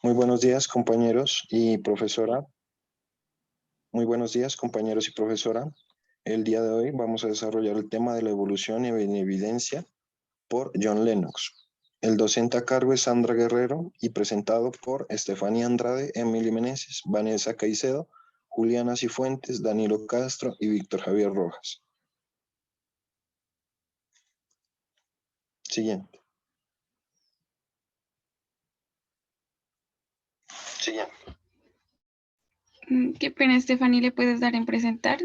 Muy buenos días, compañeros y profesora. Muy buenos días, compañeros y profesora. El día de hoy vamos a desarrollar el tema de la evolución y evidencia por John Lennox. El docente a cargo es Sandra Guerrero y presentado por Estefanía Andrade, Emily Meneses, Vanessa Caicedo, Juliana Cifuentes, Danilo Castro y Víctor Javier Rojas. Siguiente. Qué pena, Estefanía, ¿le puedes dar en presentar?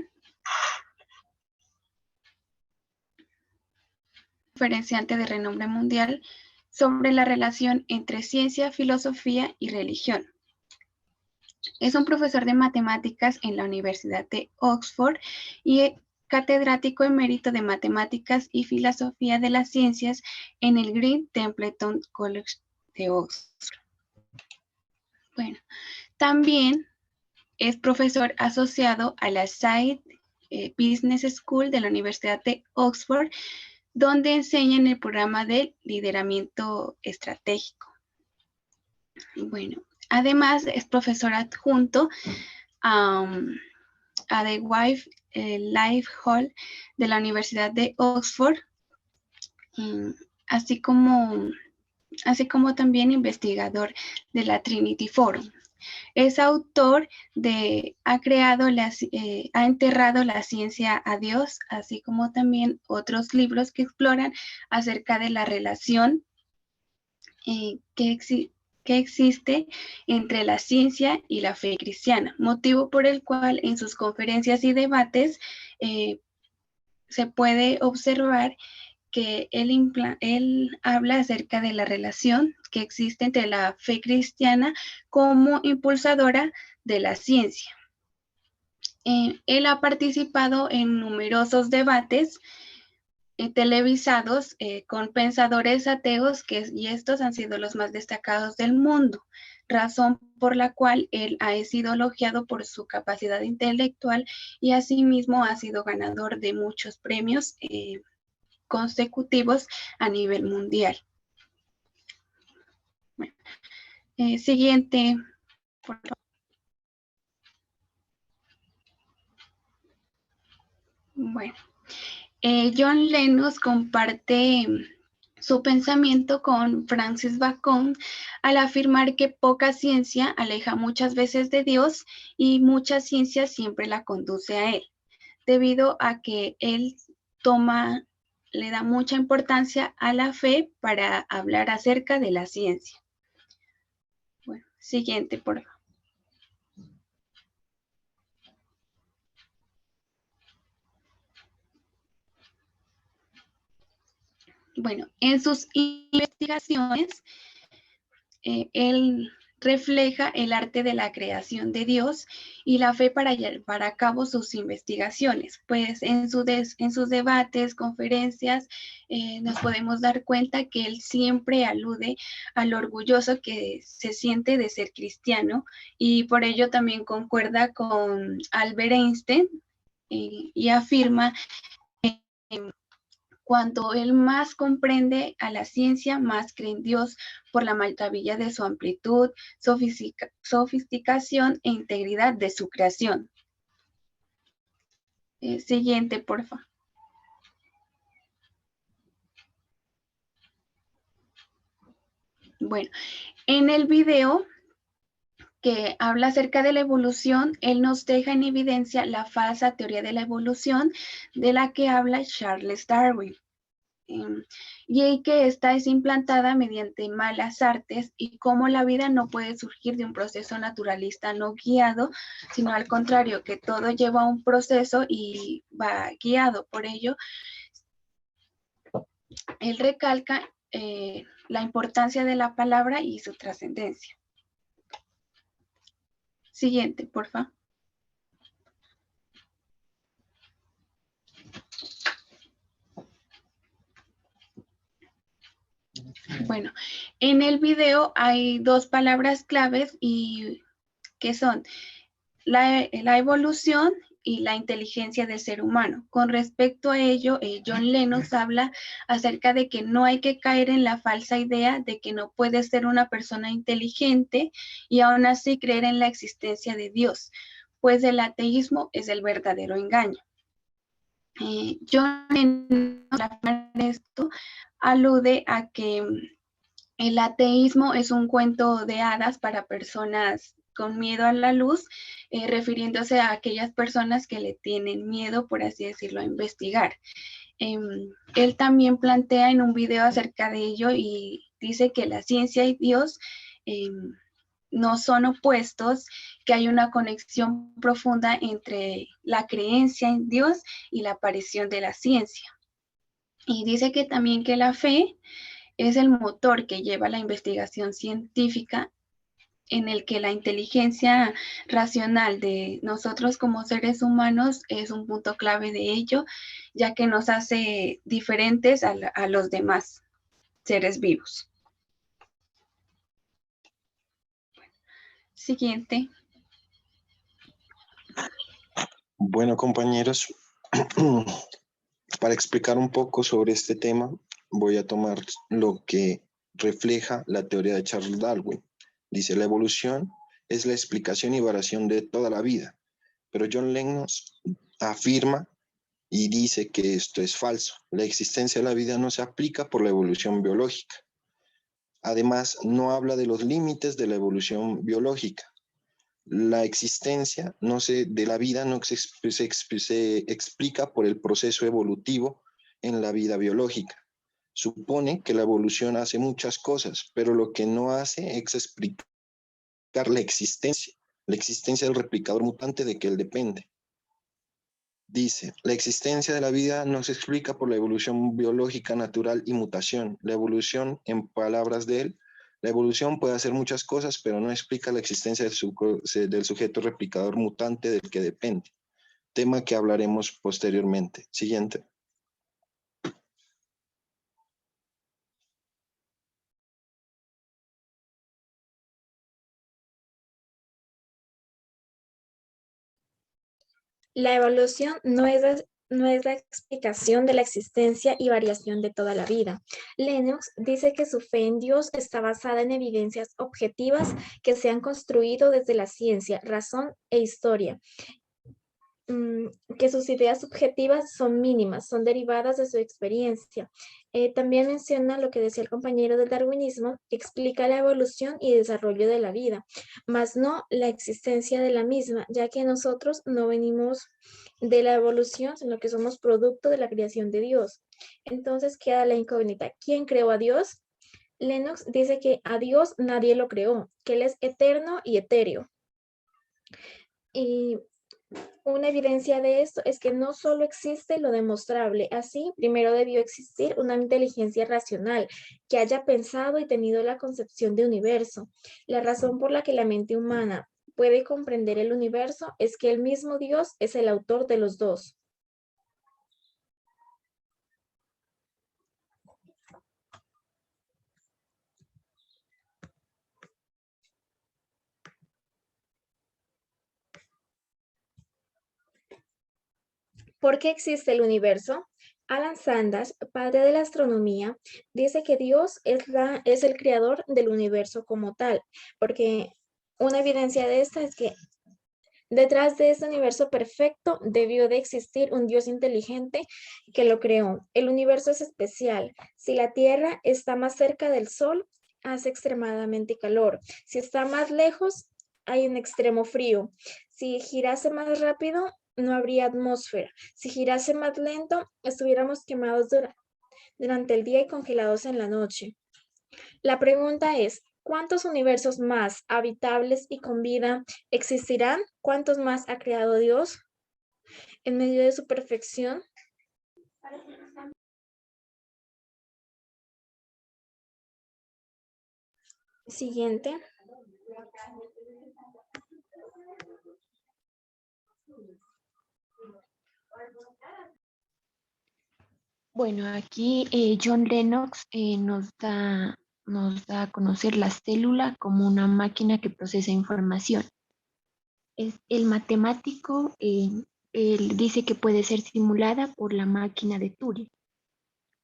Conferenciante de renombre mundial sobre la relación entre ciencia, filosofía y religión. Es un profesor de matemáticas en la Universidad de Oxford y catedrático emérito de matemáticas y filosofía de las ciencias en el Green Templeton College de Oxford. Bueno, también es profesor asociado a la Saïd Business School de la Universidad de Oxford, donde enseña en el programa de liderazgo estratégico. Bueno, además es profesor adjunto a The Wythe Life Hall de la Universidad de Oxford, así como también investigador de la Trinity Forum. Es autor de Ha enterrado la ciencia a Dios, así como también otros libros que exploran acerca de la relación que existe entre la ciencia y la fe cristiana, motivo por el cual en sus conferencias y debates se puede observar que él habla acerca de la relación que existe entre la fe cristiana como impulsadora de la ciencia. Él ha participado en numerosos debates televisados con pensadores ateos y estos han sido los más destacados del mundo, razón por la cual él ha sido elogiado por su capacidad intelectual y asimismo ha sido ganador de muchos premios consecutivos a nivel mundial. Bueno, siguiente, por favor. Bueno, John Lennox comparte su pensamiento con Francis Bacon al afirmar que poca ciencia aleja muchas veces de Dios y mucha ciencia siempre la conduce a Él, debido a que él le da mucha importancia a la fe para hablar acerca de la ciencia. Bueno, siguiente, por favor. Bueno, en sus investigaciones, él refleja el arte de la creación de Dios y la fe para llevar a cabo sus investigaciones. Pues en sus debates, conferencias, nos podemos dar cuenta que él siempre alude a lo orgulloso que se siente de ser cristiano y por ello también concuerda con Albert Einstein y afirma cuanto él más comprende a la ciencia, más cree en Dios por la maravilla de su amplitud, sofisticación e integridad de su creación. Siguiente, por favor. Bueno, en el video que habla acerca de la evolución, él nos deja en evidencia la falsa teoría de la evolución de la que habla Charles Darwin. Y que esta es implantada mediante malas artes y cómo la vida no puede surgir de un proceso naturalista no guiado, sino al contrario, que todo lleva un proceso y va guiado. Por ello, él recalca la importancia de la palabra y su trascendencia. Siguiente, por favor. Bueno, en el video hay dos palabras claves y que son la evolución y la inteligencia del ser humano. Con respecto a ello, John Lennox habla acerca de que no hay que caer en la falsa idea de que no puedes ser una persona inteligente y aún así creer en la existencia de Dios, pues el ateísmo es el verdadero engaño. John Lennox, esto alude a que el ateísmo es un cuento de hadas para personas con miedo a la luz, refiriéndose a aquellas personas que le tienen miedo, por así decirlo, a investigar. Él también plantea en un video acerca de ello y dice que la ciencia y Dios no son opuestos, que hay una conexión profunda entre la creencia en Dios y la aparición de la ciencia. Y dice que también que la fe es el motor que lleva la investigación científica, en el que la inteligencia racional de nosotros como seres humanos es un punto clave de ello, ya que nos hace diferentes a los demás seres vivos. Siguiente. Bueno, compañeros, para explicar un poco sobre este tema, voy a tomar lo que refleja la teoría de Charles Darwin. Dice, la evolución es la explicación y variación de toda la vida, pero John Lennox afirma y dice que esto es falso. La existencia de la vida no se aplica por la evolución biológica. Además, no habla de los límites de la evolución biológica. La existencia de la vida no se explica por el proceso evolutivo en la vida biológica. Supone que la evolución hace muchas cosas, pero lo que no hace es explicar la existencia del replicador mutante de que él depende. Dice, la existencia de la vida no se explica por la evolución biológica natural y mutación. La evolución, en palabras de él, la evolución puede hacer muchas cosas, pero no explica la existencia del sujeto replicador mutante del que depende. Tema que hablaremos posteriormente. Siguiente. La evolución no es la explicación de la existencia y variación de toda la vida. Lennox dice que su fe en Dios está basada en evidencias objetivas que se han construido desde la ciencia, razón e historia. Que sus ideas subjetivas son mínimas, son derivadas de su experiencia. También menciona lo que decía el compañero del darwinismo, explica la evolución y desarrollo de la vida, mas no la existencia de la misma, ya que nosotros no venimos de la evolución, sino que somos producto de la creación de Dios. Entonces queda la incógnita, ¿quién creó a Dios? Lennox dice que a Dios nadie lo creó, que Él es eterno y etéreo. Y una evidencia de esto es que no solo existe lo demostrable, así primero debió existir una inteligencia racional que haya pensado y tenido la concepción de universo. La razón por la que la mente humana puede comprender el universo es que el mismo Dios es el autor de los dos. ¿Por qué existe el universo? Alan Sanders, padre de la astronomía, dice que Dios es el creador del universo como tal, porque una evidencia de esta es que detrás de este universo perfecto debió de existir un Dios inteligente que lo creó. El universo es especial. Si la Tierra está más cerca del Sol, hace extremadamente calor. Si está más lejos, hay un extremo frío. Si girase más rápido, no habría atmósfera. Si girase más lento, estuviéramos quemados durante el día y congelados en la noche. La pregunta es, ¿cuántos universos más habitables y con vida existirán? ¿Cuántos más ha creado Dios en medio de su perfección? Siguiente. Bueno, aquí John Lennox nos da a conocer la célula como una máquina que procesa información. El matemático Él dice que puede ser simulada por la máquina de Turing.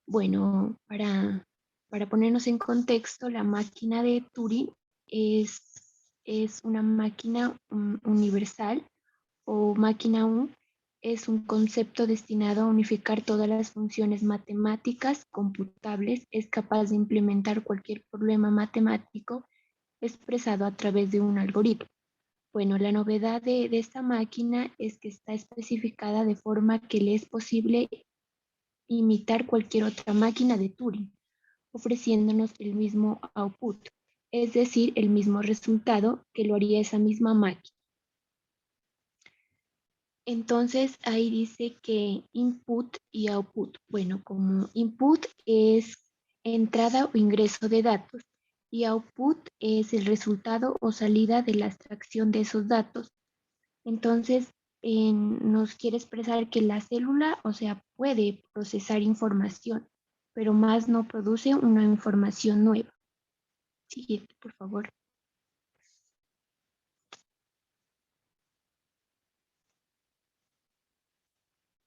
Bueno, para ponernos en contexto, la máquina de Turing es, es una máquina universal o máquina U. Es un concepto destinado a unificar todas las funciones matemáticas computables. Es capaz de implementar cualquier problema matemático expresado a través de un algoritmo. Bueno, la novedad de esta máquina es que está especificada de forma que le es posible imitar cualquier otra máquina de Turing, ofreciéndonos el mismo output, es decir, el mismo resultado que lo haría esa misma máquina. Entonces ahí dice que input y output. Bueno, como input es entrada o ingreso de datos y output es el resultado o salida de la extracción de esos datos. Entonces nos quiere expresar que la célula, o sea, puede procesar información, pero más no produce una información nueva. Siguiente, por favor.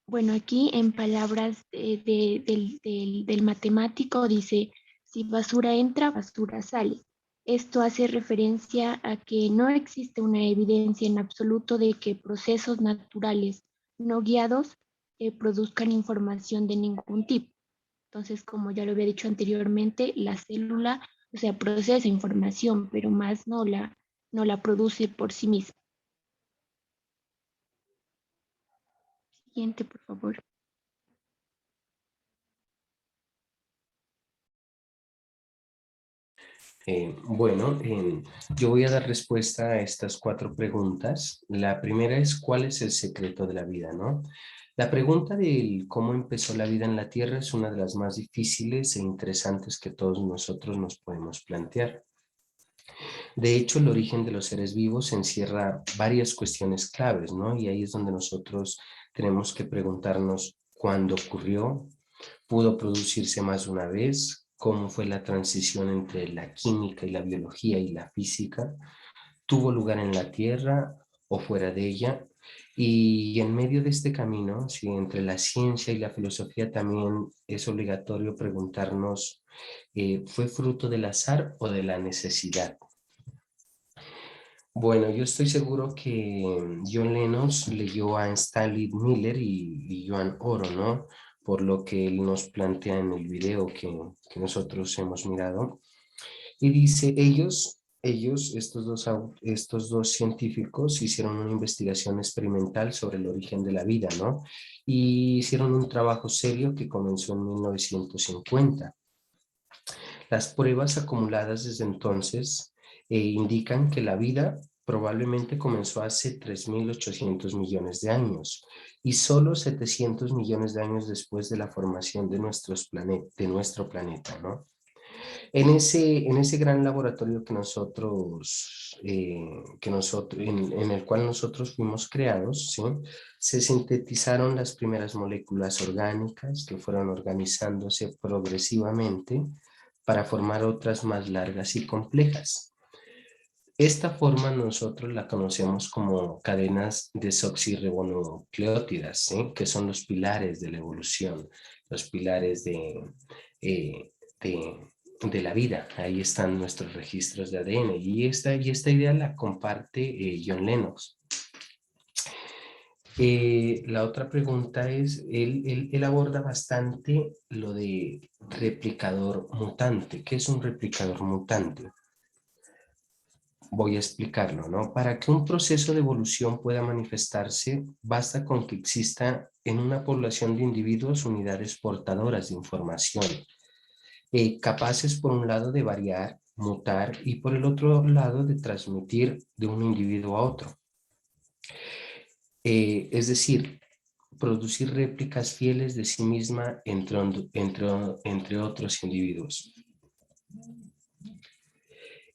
Bueno, aquí en palabras del matemático dice, si basura entra, basura sale. Esto hace referencia a que no existe una evidencia en absoluto de que procesos naturales no guiados produzcan información de ningún tipo. Entonces, como ya lo había dicho anteriormente, la célula, o sea, procesa información, pero más no la produce por sí misma. Siguiente, por favor. Yo voy a dar respuesta a estas 4 preguntas. La primera es, ¿cuál es el secreto de la vida, no? La pregunta de cómo empezó la vida en la Tierra es una de las más difíciles e interesantes que todos nosotros nos podemos plantear. De hecho, el origen de los seres vivos encierra varias cuestiones claves, ¿no? Y ahí es donde nosotros tenemos que preguntarnos cuándo ocurrió, pudo producirse más de una vez, cómo fue la transición entre la química y la biología y la física, tuvo lugar en la Tierra o fuera de ella, y en medio de este camino, sí, entre la ciencia y la filosofía también es obligatorio preguntarnos, ¿fue fruto del azar o de la necesidad? Bueno, yo estoy seguro que John Lennon leyó a Stanley Miller y Joan Oro, ¿no? Por lo que él nos plantea en el video que nosotros hemos mirado. Y dice, estos dos científicos hicieron una investigación experimental sobre el origen de la vida, ¿no? Y hicieron un trabajo serio que comenzó en 1950. Las pruebas acumuladas desde entonces indican que la vida probablemente comenzó hace 3.800 millones de años y solo 700 millones de años después de la formación de nuestro planeta, ¿no? En ese gran laboratorio en el cual nosotros fuimos creados, ¿sí? Se sintetizaron las primeras moléculas orgánicas que fueron organizándose progresivamente para formar otras más largas y complejas. Esta forma nosotros la conocemos como cadenas desoxirribonucleótidas, ¿sí? Que son los pilares de la evolución, los pilares eh, de la vida. Ahí están nuestros registros de ADN y esta idea la comparte John Lennox. La otra pregunta es, él aborda bastante lo de replicador mutante. ¿Qué es un replicador mutante? Voy a explicarlo, ¿no? Para que un proceso de evolución pueda manifestarse, basta con que exista en una población de individuos unidades portadoras de información, capaces por un lado de variar, mutar y por el otro lado de transmitir de un individuo a otro. Es decir, producir réplicas fieles de sí misma entre otros individuos.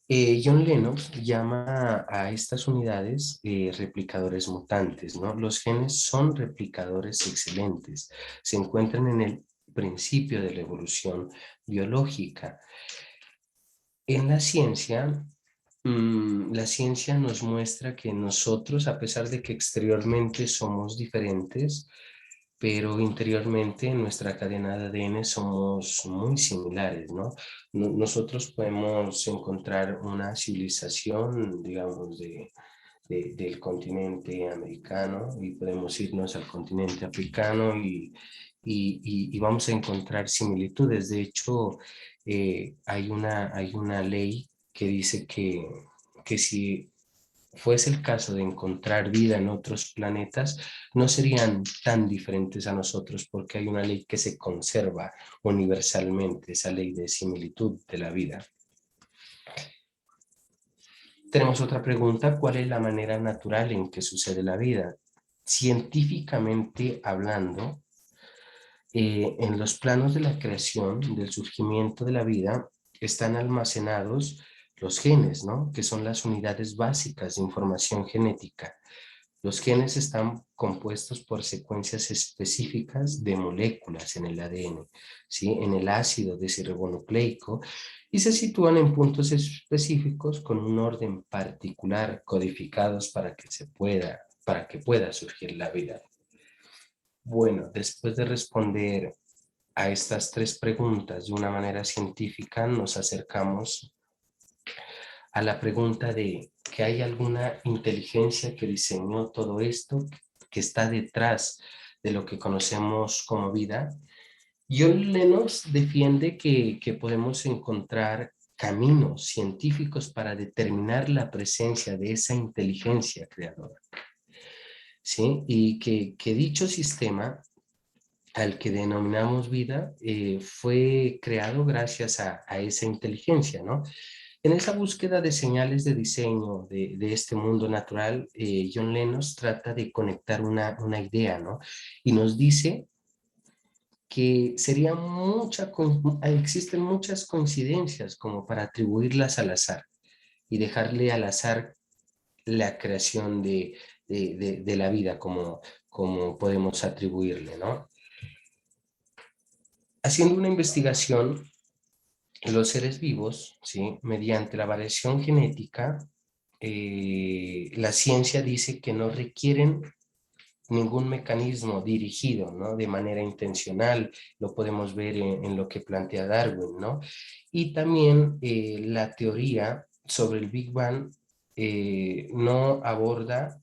John Lennox llama a estas unidades replicadores mutantes, ¿no? Los genes son replicadores excelentes, se encuentran en el principio de la evolución biológica. En la ciencia, La ciencia nos muestra que nosotros, a pesar de que exteriormente somos diferentes, pero interiormente en nuestra cadena de ADN somos muy similares, ¿no? Nosotros podemos encontrar una civilización, digamos, del continente americano y podemos irnos al continente africano y vamos a encontrar similitudes. De hecho, hay una ley que dice que si fuese el caso de encontrar vida en otros planetas, no serían tan diferentes a nosotros porque hay una ley que se conserva universalmente, esa ley de similitud de la vida. Tenemos otra pregunta, ¿cuál es la manera natural en que sucede la vida? Científicamente hablando, en los planos de la creación, del surgimiento de la vida, están almacenados los genes, ¿no? Que son las unidades básicas de información genética. Los genes están compuestos por secuencias específicas de moléculas en el ADN, ¿sí? En el ácido desoxirribonucleico, y se sitúan en puntos específicos con un orden particular codificados para que pueda surgir la vida. Bueno, después de responder a estas tres preguntas de una manera científica, nos acercamos a la pregunta de que hay alguna inteligencia que diseñó todo esto, que está detrás de lo que conocemos como vida. John Lennox defiende que podemos encontrar caminos científicos para determinar la presencia de esa inteligencia creadora, ¿sí? Y que dicho sistema al que denominamos vida fue creado gracias a esa inteligencia, ¿no? En esa búsqueda de señales de diseño de este mundo natural, John Lennox trata de conectar una idea, ¿no? Y nos dice que existen muchas coincidencias como para atribuirlas al azar y dejarle al azar la creación de la vida como podemos atribuirle, ¿no? Haciendo una investigación, los seres vivos, ¿sí? Mediante la variación genética, la ciencia dice que no requieren ningún mecanismo dirigido, ¿no? De manera intencional, lo podemos ver en lo que plantea Darwin, ¿no? Y también la teoría sobre el Big Bang no aborda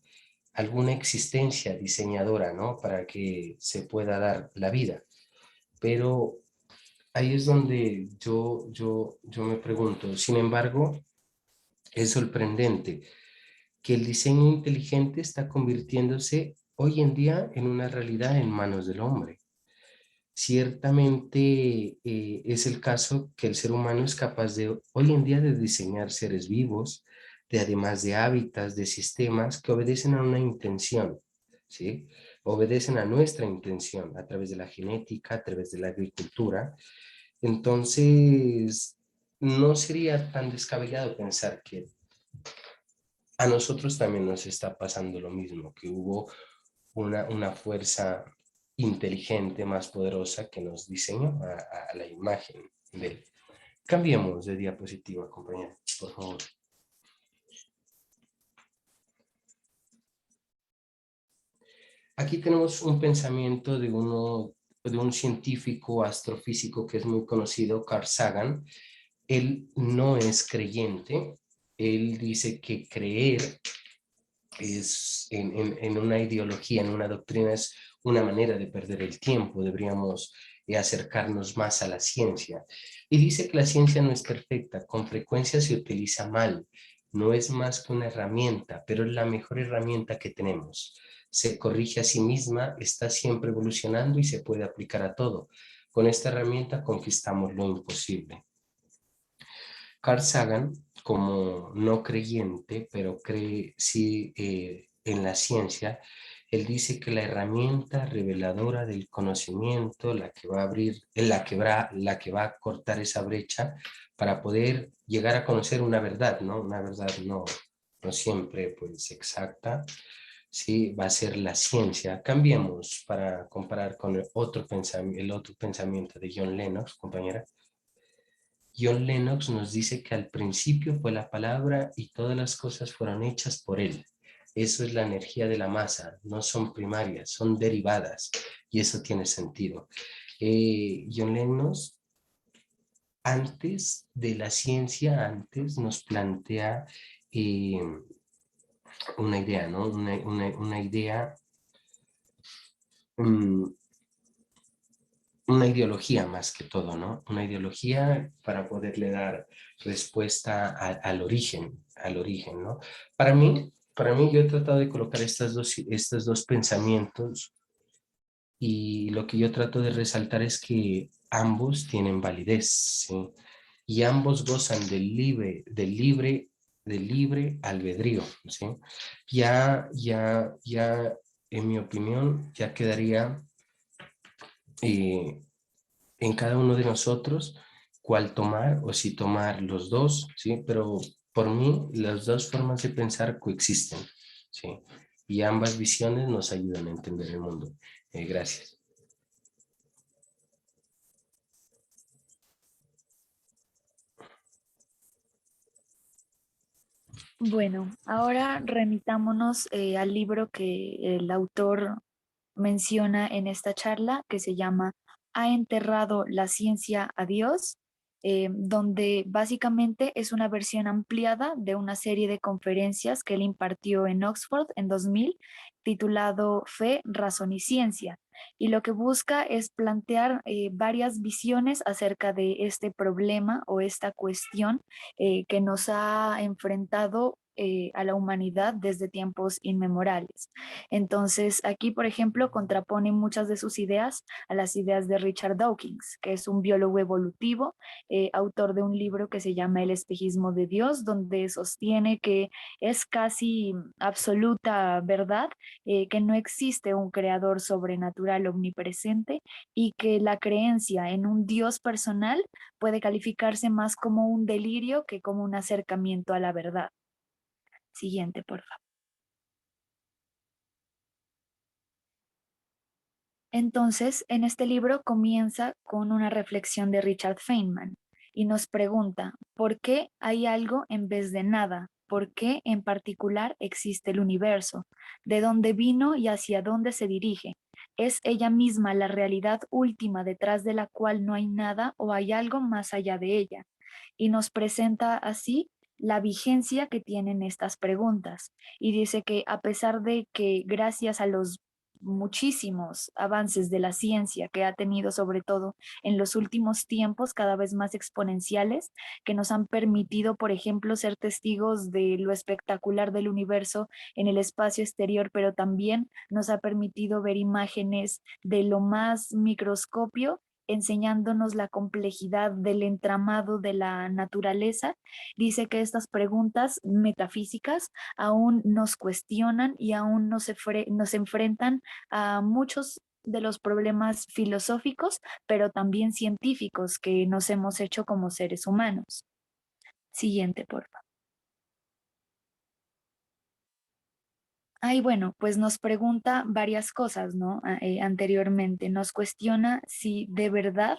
alguna existencia diseñadora, ¿no? Para que se pueda dar la vida. Pero ahí es donde yo me pregunto, sin embargo, es sorprendente que el diseño inteligente está convirtiéndose hoy en día en una realidad en manos del hombre. Ciertamente es el caso que el ser humano es capaz de hoy en día de diseñar seres vivos, de además de hábitats, de sistemas que obedecen a una intención, ¿sí? Obedecen a nuestra intención a través de la genética, a través de la agricultura. Entonces, no sería tan descabellado pensar que a nosotros también nos está pasando lo mismo, que hubo una fuerza inteligente más poderosa que nos diseñó a la imagen de él. Cambiemos de diapositiva, compañera, por favor. Aquí tenemos un pensamiento de un científico astrofísico que es muy conocido, Carl Sagan. Él no es creyente. Él dice que creer es en una ideología, en una doctrina, es una manera de perder el tiempo. Deberíamos acercarnos más a la ciencia. Y dice que la ciencia no es perfecta, con frecuencia se utiliza mal. No es más que una herramienta, pero es la mejor herramienta que tenemos. Se corrige a sí misma, está siempre evolucionando y se puede aplicar a todo. Con esta herramienta conquistamos lo imposible. Carl Sagan, como no creyente, pero cree sí en la ciencia, él dice que la herramienta reveladora del conocimiento, la que va a abrir, la que va a cortar esa brecha para poder llegar a conocer una verdad, ¿no? Una verdad no siempre pues exacta, sí, va a ser la ciencia. Cambiemos para comparar con el otro pensamiento de John Lennox, compañera. John Lennox nos dice que al principio fue la palabra y todas las cosas fueron hechas por él. Eso es la energía de la masa, no son primarias, son derivadas y eso tiene sentido. John Lennox, antes de la ciencia, antes nos plantea eh, una idea, ¿no? Una idea, um, una ideología más que todo, ¿no? Una ideología para poderle dar respuesta al origen, ¿no? Para mí yo he tratado de colocar estos dos pensamientos y lo que yo trato de resaltar es que ambos tienen validez, ¿sí? Y ambos gozan del libre albedrío, ¿sí? Ya, en mi opinión, ya quedaría en cada uno de nosotros cuál tomar o si tomar los dos, ¿sí? Pero por mí las dos formas de pensar coexisten, ¿sí? Y ambas visiones nos ayudan a entender el mundo. Gracias. Bueno, ahora remitámonos al libro que el autor menciona en esta charla, que se llama ¿Ha enterrado la ciencia a Dios? Donde básicamente es una versión ampliada de una serie de conferencias que él impartió en Oxford en 2000, titulado Fe, Razón y Ciencia. Y lo que busca es plantear varias visiones acerca de este problema o esta cuestión que nos ha enfrentado a la humanidad desde tiempos inmemoriales. Entonces, aquí, por ejemplo, contrapone muchas de sus ideas a las ideas de Richard Dawkins, que es un biólogo evolutivo, autor de un libro que se llama El espejismo de Dios, donde sostiene que es casi absoluta verdad, que no existe un creador sobrenatural omnipresente y que la creencia en un Dios personal puede calificarse más como un delirio que como un acercamiento a la verdad. Siguiente, por favor. Entonces, en este libro comienza con una reflexión de Richard Feynman y nos pregunta, ¿por qué hay algo en vez de nada? ¿Por qué en particular existe el universo? ¿De dónde vino y hacia dónde se dirige? ¿Es ella misma la realidad última detrás de la cual no hay nada o hay algo más allá de ella? Y nos presenta así la vigencia que tienen estas preguntas. Y dice que a pesar de que gracias a los muchísimos avances de la ciencia que ha tenido, sobre todo en los últimos tiempos, cada vez más exponenciales, que nos han permitido, por ejemplo, ser testigos de lo espectacular del universo en el espacio exterior, pero también nos ha permitido ver imágenes de lo más microscopio, enseñándonos la complejidad del entramado de la naturaleza. Dice que estas preguntas metafísicas aún nos cuestionan y aún nos enfrentan a muchos de los problemas filosóficos, pero también científicos que nos hemos hecho como seres humanos. Siguiente, por favor. Ay, bueno, pues nos pregunta varias cosas, ¿no? Anteriormente nos cuestiona si de verdad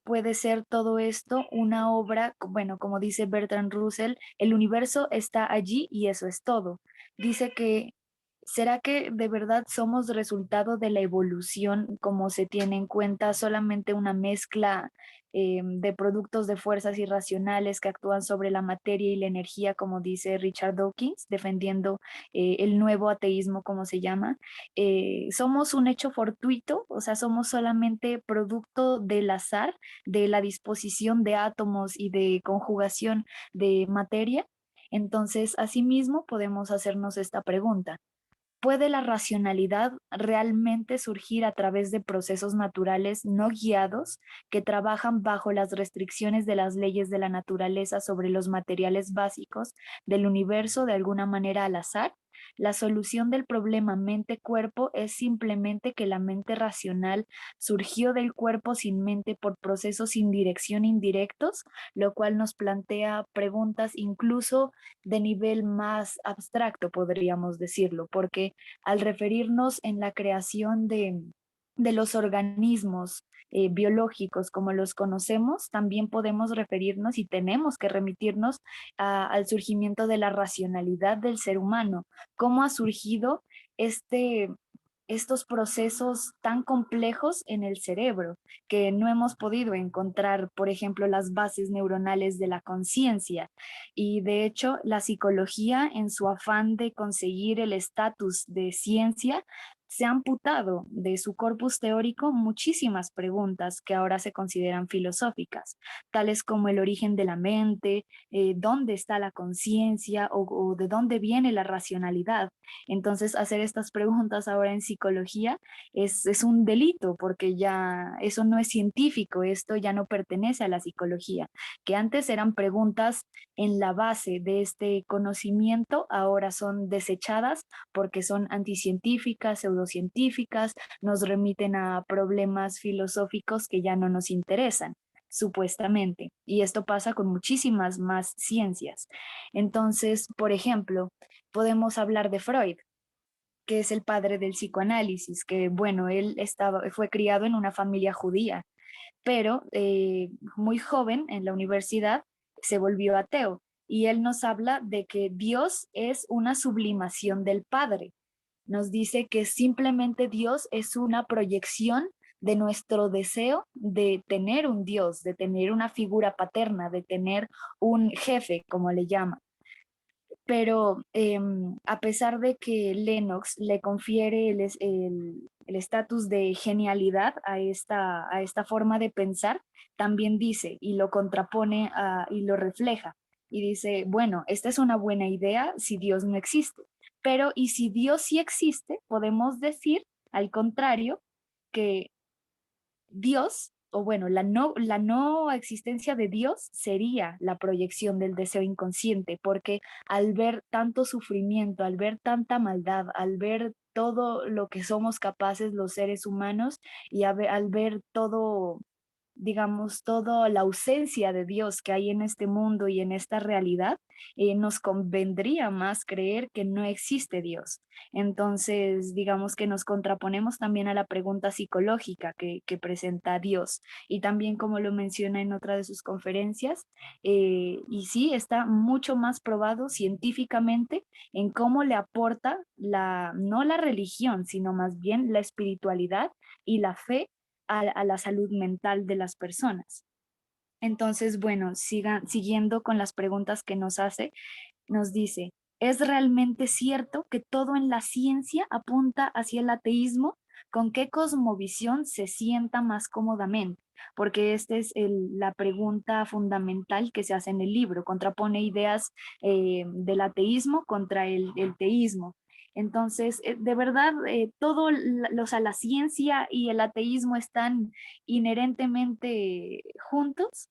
puede ser todo esto una obra, bueno, como dice Bertrand Russell, el universo está allí y eso es todo. Dice que ¿será que de verdad somos resultado de la evolución como se tiene en cuenta solamente una mezcla de productos de fuerzas irracionales que actúan sobre la materia y la energía, como dice Richard Dawkins, defendiendo el nuevo ateísmo, como se llama? ¿Somos un hecho fortuito? O sea, ¿somos solamente producto del azar, de la disposición de átomos y de conjugación de materia? Entonces, asimismo, podemos hacernos esta pregunta. ¿Puede la racionalidad realmente surgir a través de procesos naturales no guiados que trabajan bajo las restricciones de las leyes de la naturaleza sobre los materiales básicos del universo de alguna manera al azar? La solución del problema mente-cuerpo es simplemente que la mente racional surgió del cuerpo sin mente por procesos sin dirección indirectos, lo cual nos plantea preguntas incluso de nivel más abstracto, podríamos decirlo, porque al referirnos en la creación de los organismos biológicos como los conocemos, también podemos referirnos y tenemos que remitirnos al surgimiento de la racionalidad del ser humano, cómo ha surgido estos procesos tan complejos en el cerebro, que no hemos podido encontrar, por ejemplo, las bases neuronales de la conciencia. Y de hecho, la psicología, en su afán de conseguir el estatus de ciencia, se ha amputado de su corpus teórico muchísimas preguntas que ahora se consideran filosóficas, tales como el origen de la mente, dónde está la conciencia o de dónde viene la racionalidad. Entonces, hacer estas preguntas ahora en psicología es un delito, porque ya eso no es científico, esto ya no pertenece a la psicología, que antes eran preguntas en la base de este conocimiento, ahora son desechadas porque son anticientíficas, pseudocientíficas, nos remiten a problemas filosóficos que ya no nos interesan supuestamente. Y esto pasa con muchísimas más ciencias. Entonces, por ejemplo, podemos hablar de Freud, que es el padre del psicoanálisis, que bueno, fue criado en una familia judía, pero muy joven en la universidad se volvió ateo y él nos habla de que Dios es una sublimación del Padre. Nos dice que simplemente Dios es una proyección de nuestro deseo de tener un Dios, de tener una figura paterna, de tener un jefe, como le llama. Pero a pesar de que Lennox le confiere el estatus de genialidad a esta forma de pensar, también dice y lo contrapone y lo refleja. Y dice, bueno, esta es una buena idea si Dios no existe. Pero, ¿y si Dios sí existe? Podemos decir, al contrario, que Dios, o bueno, la no existencia de Dios sería la proyección del deseo inconsciente, porque al ver tanto sufrimiento, al ver tanta maldad, al ver todo lo que somos capaces los seres humanos y al ver todo, digamos, toda la ausencia de Dios que hay en este mundo y en esta realidad, nos convendría más creer que no existe Dios. Entonces, digamos que nos contraponemos también a la pregunta psicológica que presenta Dios y también como lo menciona en otra de sus conferencias, y sí, está mucho más probado científicamente en cómo le aporta no la religión, sino más bien la espiritualidad y la fe a la salud mental de las personas. Entonces, bueno, siguiendo con las preguntas que nos hace, nos dice, ¿es realmente cierto que todo en la ciencia apunta hacia el ateísmo? ¿Con qué cosmovisión se sienta más cómodamente? Porque esta es la pregunta fundamental que se hace en el libro. Contrapone ideas del ateísmo contra el teísmo. Entonces, de verdad, o sea, la ciencia y el ateísmo están inherentemente juntos.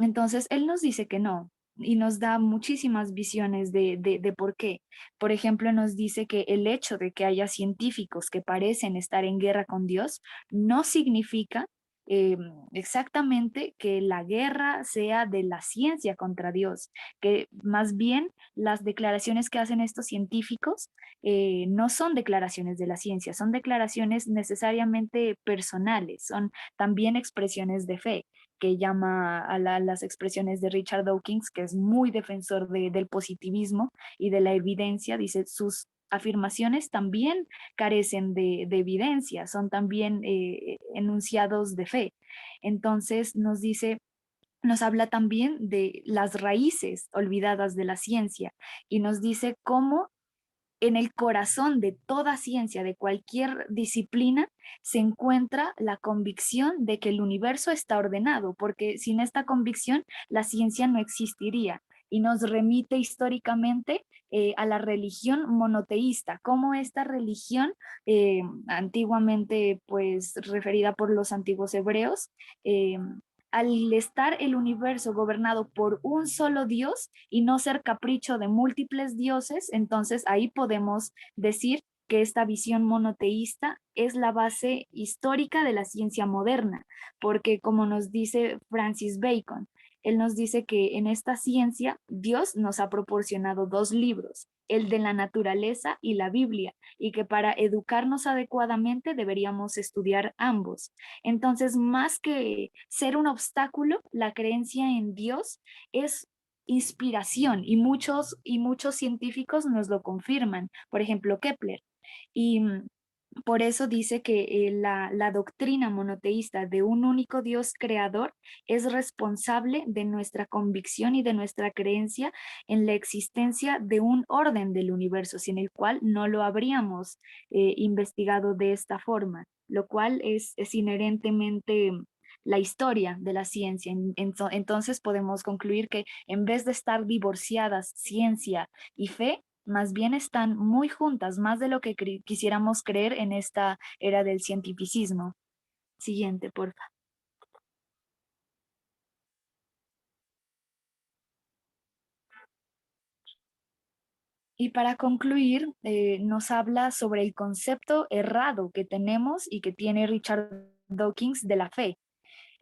Entonces, él nos dice que no y nos da muchísimas visiones de por qué. Por ejemplo, nos dice que el hecho de que haya científicos que parecen estar en guerra con Dios no significa eh, exactamente que la guerra sea de la ciencia contra Dios, que más bien las declaraciones que hacen estos científicos no son declaraciones de la ciencia, son declaraciones necesariamente personales, son también expresiones de fe que llama a las expresiones de Richard Dawkins, que es muy defensor del positivismo y de la evidencia. Dice, sus afirmaciones también carecen de evidencia, son también enunciados de fe. Entonces nos habla también de las raíces olvidadas de la ciencia y nos dice cómo en el corazón de toda ciencia, de cualquier disciplina, se encuentra la convicción de que el universo está ordenado, porque sin esta convicción la ciencia no existiría. Y nos remite históricamente a la religión monoteísta, como esta religión, antiguamente pues referida por los antiguos hebreos, al estar el universo gobernado por un solo Dios y no ser capricho de múltiples dioses, entonces ahí podemos decir que esta visión monoteísta es la base histórica de la ciencia moderna, porque como nos dice Francis Bacon, él nos dice que en esta ciencia Dios nos ha proporcionado dos libros, el de la naturaleza y la Biblia, y que para educarnos adecuadamente deberíamos estudiar ambos. Entonces, más que ser un obstáculo, la creencia en Dios es inspiración, y muchos científicos nos lo confirman, por ejemplo Kepler. Y por eso dice que la doctrina monoteísta de un único Dios creador es responsable de nuestra convicción y de nuestra creencia en la existencia de un orden del universo, sin el cual no lo habríamos investigado de esta forma, lo cual es inherentemente la historia de la ciencia. Entonces podemos concluir que en vez de estar divorciadas ciencia y fe, más bien están muy juntas, más de lo que quisiéramos creer en esta era del cientificismo. Siguiente, por favor. Y para concluir, nos habla sobre el concepto errado que tenemos y que tiene Richard Dawkins de la fe.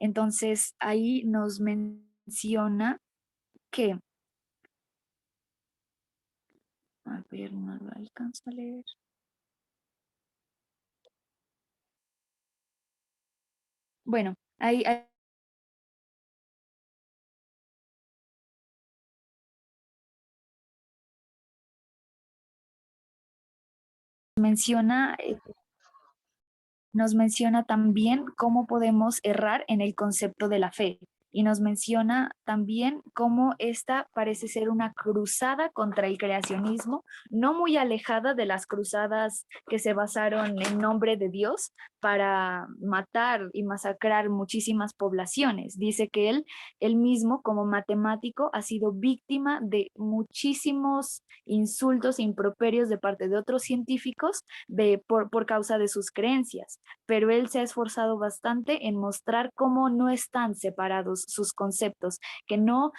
Entonces, ahí nos menciona que, a ver, no lo alcanzo a leer. Bueno, ahí menciona nos menciona también cómo podemos errar en el concepto de la fe, y nos menciona también cómo esta parece ser una cruzada contra el creacionismo, no muy alejada de las cruzadas que se basaron en nombre de Dios para matar y masacrar muchísimas poblaciones. Dice que él mismo como matemático ha sido víctima de muchísimos insultos e improperios de parte de otros científicos por causa de sus creencias, pero él se ha esforzado bastante en mostrar cómo no están separados sus conceptos, que no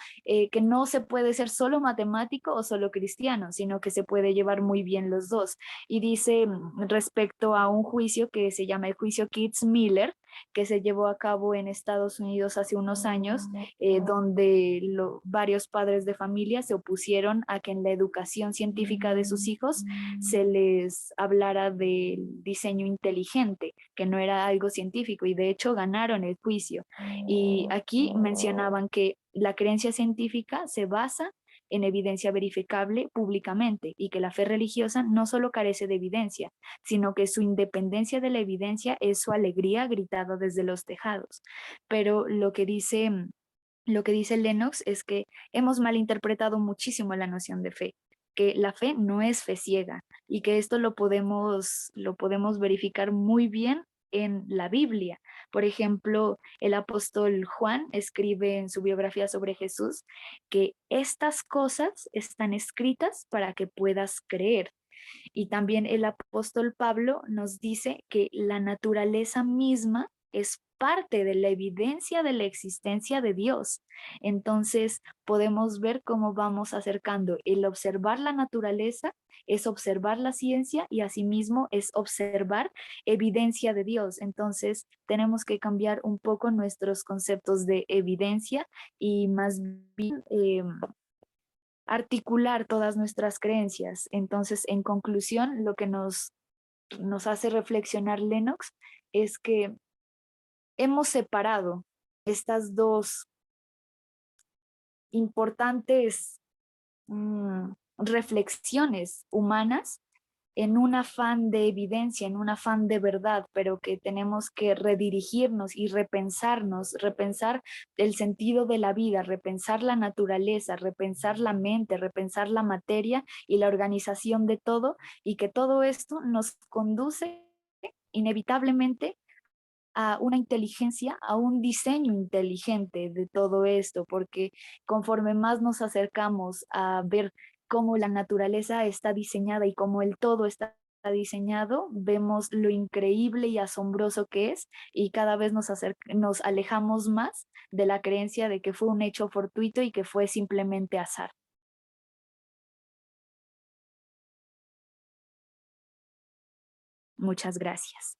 se puede ser solo matemático o solo cristiano, sino que se puede llevar muy bien los dos. Y dice respecto a un juicio que se llama el juicio Kitzmiller, que se llevó a cabo en Estados Unidos hace unos años, donde varios padres de familia se opusieron a que en la educación científica de sus hijos se les hablara del diseño inteligente, que no era algo científico, y de hecho ganaron el juicio. Y aquí mencionaban que la creencia científica se basa en evidencia verificable públicamente, y que la fe religiosa no solo carece de evidencia, sino que su independencia de la evidencia es su alegría gritada desde los tejados. Pero lo que dice Lennox es que hemos malinterpretado muchísimo la noción de fe, que la fe no es fe ciega, y que esto lo podemos verificar muy bien en la Biblia. Por ejemplo, el apóstol Juan escribe en su biografía sobre Jesús que estas cosas están escritas para que puedas creer. Y también el apóstol Pablo nos dice que la naturaleza misma es parte de la evidencia de la existencia de Dios. Entonces podemos ver cómo vamos acercando. El observar la naturaleza es observar la ciencia, y asimismo es observar evidencia de Dios. Entonces tenemos que cambiar un poco nuestros conceptos de evidencia y más bien articular todas nuestras creencias. Entonces, en conclusión, lo que nos hace reflexionar Lennox es que hemos separado estas dos importantes reflexiones humanas en un afán de evidencia, en un afán de verdad, pero que tenemos que redirigirnos y repensarnos, repensar el sentido de la vida, repensar la naturaleza, repensar la mente, repensar la materia y la organización de todo, y que todo esto nos conduce inevitablemente a una inteligencia, a un diseño inteligente de todo esto, porque conforme más nos acercamos a ver cómo la naturaleza está diseñada y cómo el todo está diseñado, vemos lo increíble y asombroso que es, y cada vez nos alejamos más de la creencia de que fue un hecho fortuito y que fue simplemente azar. Muchas gracias.